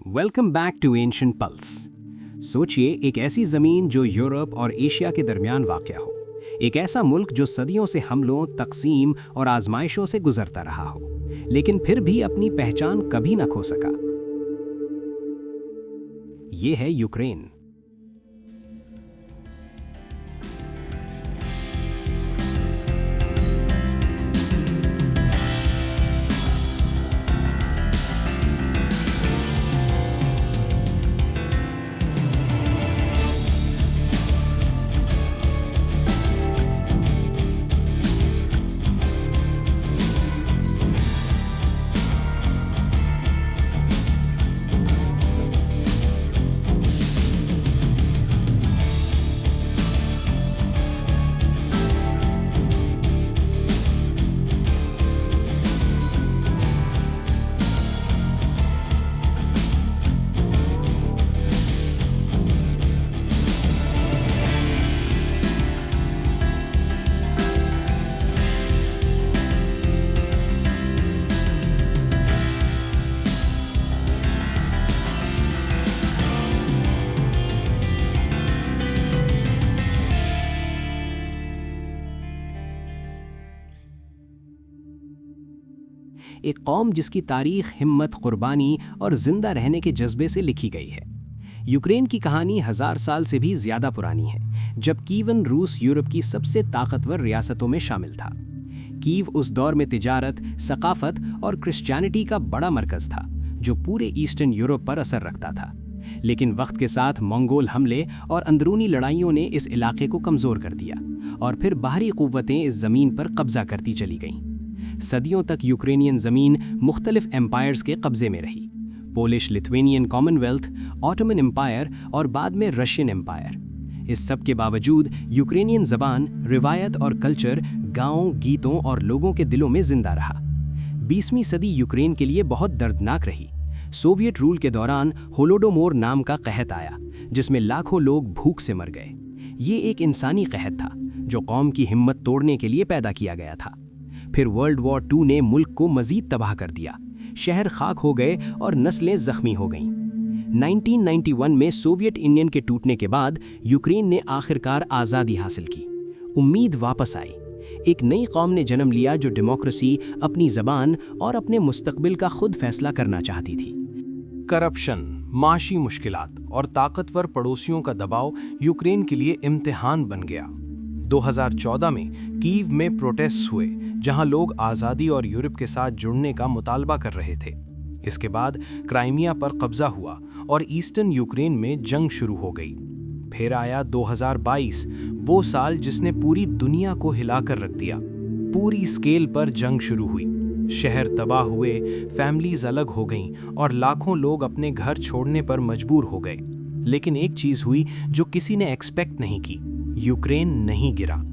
Welcome back to Ancient Pulse. सोचिए, एक ऐसी जमीन जो यूरोप और एशिया के दरमियान वाक़या हो, एक ऐसा मुल्क जो सदियों से हमलों, तकसीम और आजमाइशों से गुजरता रहा हो, लेकिन फिर भी अपनी पहचान कभी न खो सका। ये है यूक्रेन। एक कौम जिसकी तारीख हिम्मत, कुर्बानी और जिंदा रहने के जज्बे से लिखी गई है। यूक्रेन की कहानी 1000 साल से भी ज्यादा पुरानी है, जब कीवन रूस यूरोप की सबसे ताकतवर रियासतों में शामिल था। कीव उस दौर में तिजारत, सकाफत और क्रिश्चियनिटी का बड़ा मरकज था, जो पूरे ईस्टर्न यूरोप पर असर रखता था। लेकिन वक्त के साथ मंगोल हमले और अंदरूनी लड़ाइयों ने इस इलाके को कमजोर कर दिया, और फिर बाहरी कुव्वतें इस जमीन पर कब्जा करती चली गईं। सदियों तक यूक्रेनियन ज़मीन मुख्तलिफ एम्पायर्स के कब्जे में रही। Polish, Lithuanian commonwealth, Ottoman empire और बाद में रशियन एम्पायर। इस सब के बावजूद यूक्रेनियन ज़बान, रिवायत और कल्चर गाँव, गीतों और लोगों के दिलों में जिंदा रहा। 20वीं सदी यूक्रेन के लिए बहुत दर्दनाक रही। सोवियत रूल के दौरान होलोडोमोर नाम का कहत आया, जिसमें लाखों लोग भूख से मर गए। ये एक इंसानी कहत था, जो कौम की हिम्मत तोड़ने के लिए पैदा किया गया था। फिर वर्ल्ड वॉर 2 ने मुल्क को मजीद तबाह कर दिया। शहर खाक हो गए और नस्लें जख्मी हो गईं। 1991 में सोवियत यूनियन के टूटने के बाद यूक्रेन ने आखिरकार आज़ादी हासिल की। उम्मीद वापस आई। एक नई कौम ने जन्म लिया जो डेमोक्रेसी, अपनी ज़बान और अपने मुस्तकबिल का खुद फैसला करना चाहती थी। करप्शन, माशी मुश्किलात और ताकतवर पड़ोसियों का दबाव यूक्रेन के लिए इम्तिहान बन गया। 2014 में कीव में प्रोटेस्ट हुए, जहां लोग आज़ादी और यूरोप के साथ जुड़ने का मुतालबा कर रहे थे। इसके बाद क्राइमिया पर कब्जा हुआ और ईस्टर्न यूक्रेन में जंग शुरू हो गई। फिर आया 2022, वो साल जिसने पूरी दुनिया को हिलाकर रख दिया। पूरी स्केल पर जंग शुरू हुई, शहर तबाह हुए, फैमिलीज अलग हो गईं और लाखों लोग अपने घर छोड़ने पर मजबूर हो गए। लेकिन एक चीज हुई जो किसी ने एक्सपेक्ट नहीं की। यूक्रेन नहीं गिरा।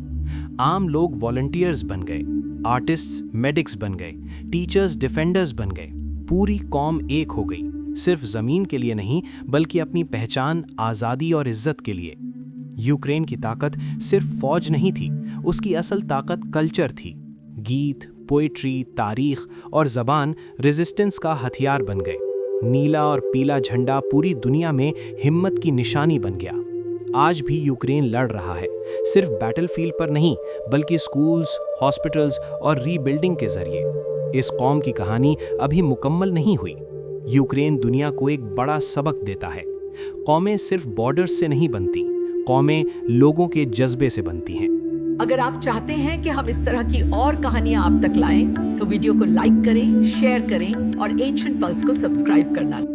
आम लोग वॉलंटियर्स बन गए, आर्टिस्ट्स मेडिक्स बन गए, टीचर्स डिफेंडर्स बन गए। पूरी कौम एक हो गई, सिर्फ जमीन के लिए नहीं, बल्कि अपनी पहचान, आज़ादी और इज्जत के लिए। यूक्रेन की ताकत सिर्फ फौज नहीं थी, उसकी असल ताकत कल्चर थी। गीत, पोइट्री, तारीख और ज़बान रेजिस्टेंस का हथियार बन गए। नीला और पीला झंडा पूरी दुनिया में हिम्मत की निशानी बन गया। आज भी यूक्रेन लड़ रहा है, सिर्फ बैटलफील्ड पर नहीं, बल्कि स्कूल्स, हॉस्पिटल्स और रीबिल्डिंग के जरिए। इस कौम की कहानी अभी मुकम्मल नहीं हुई। यूक्रेन दुनिया को एक बड़ा सबक देता है। कौमें सिर्फ बॉर्डर्स से नहीं बनती, कौमें लोगों के जज्बे से बनती हैं। अगर आप चाहते हैं कि हम इस तरह की और कहानियां आप तक लाएं, तो वीडियो को लाइक करें, शेयर करें और एंशिएंट पल्स को सब्सक्राइब करना